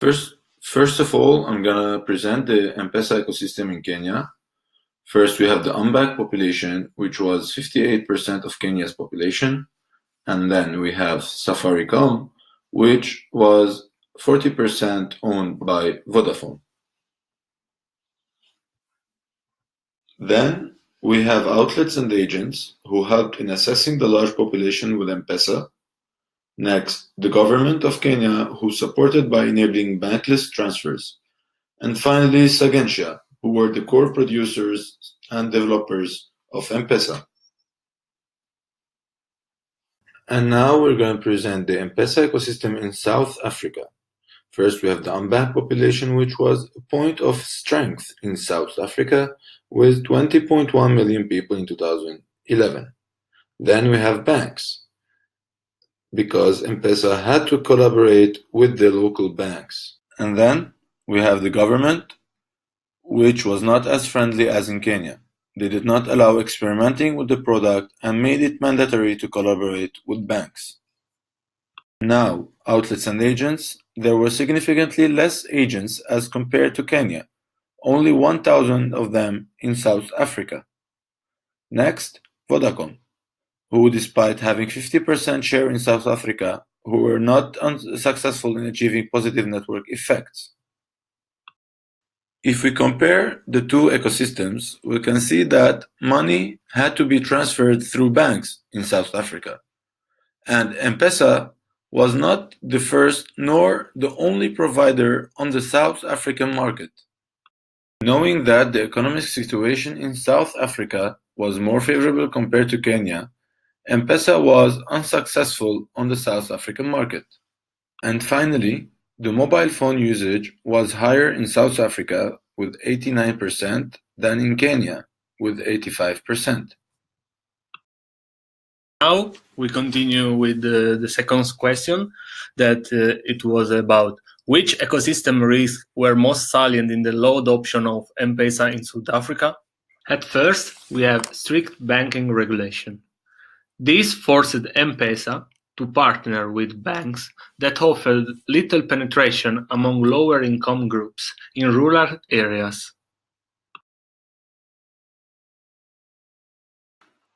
First of all, I'm gonna present the M-Pesa ecosystem in Kenya. First, we have the unbanked population, which was 58% of Kenya's population. And then we have Safaricom, which was 40% owned by Vodafone. Then we have outlets and agents who helped in assessing the large population with M-Pesa. Next, the government of Kenya, who supported by enabling bankless transfers. And finally, Sagentia, who were the core producers and developers of M-Pesa. And now we're going to present the M-Pesa ecosystem in South Africa. First, we have the unbanked population, which was a point of strength in South Africa, with 20.1 million people in 2011. Then we have banks, because M-Pesa had to collaborate with the local banks. And then we have the government, which was not as friendly as in Kenya. They did not allow experimenting with the product and made it mandatory to collaborate with banks. Now, outlets and agents, there were significantly less agents as compared to Kenya, only 1,000 of them in South Africa. Next, Vodacom, who despite having 50% share in South Africa, who were not successful in achieving positive network effects. If we compare the two ecosystems, we can see that money had to be transferred through banks in South Africa. And M-Pesa was not the first nor the only provider on the South African market. Knowing that the economic situation in South Africa was more favorable compared to Kenya, M-Pesa was unsuccessful on the South African market. And finally, the mobile phone usage was higher in South Africa with 89% than in Kenya with 85%. Now we continue with the second question, that it was about which ecosystem risks were most salient in the low adoption of M-Pesa in South Africa. At first, we have strict banking regulation. This forced M-Pesa to partner with banks that offered little penetration among lower income groups in rural areas.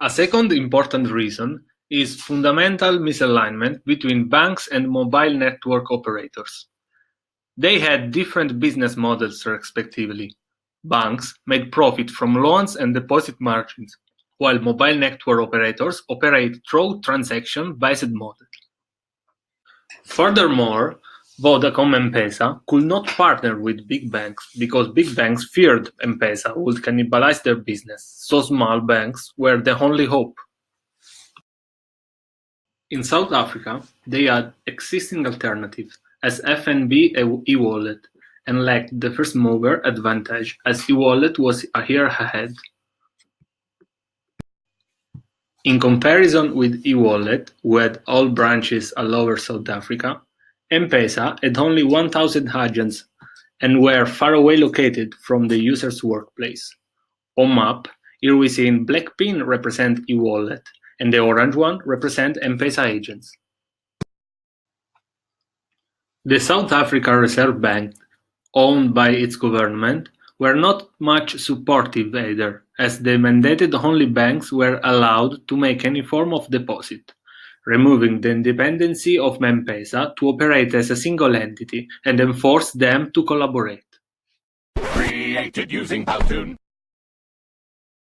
A second important reason is fundamental misalignment between banks and mobile network operators. They had different business models respectively. Banks made profit from loans and deposit margins, while mobile network operators operate through transaction-based model. Furthermore, Vodacom M-Pesa could not partner with big banks because big banks feared M-Pesa would cannibalize their business, so small banks were the only hope. In South Africa, they had existing alternatives as FNB e-wallet and lacked the first mover advantage as e-wallet was a year ahead. In comparison with e-wallet, who had all branches all over South Africa, M-Pesa had only 1,000 agents and were far away located from the user's workplace. On map, here we see in black pin represent e-wallet and the orange one represent M-Pesa agents. The South Africa Reserve Bank, owned by its government, were not much supportive either, as the mandated only banks were allowed to make any form of deposit, removing the independency of M-Pesa to operate as a single entity and enforce them to collaborate. Created using Powtoon.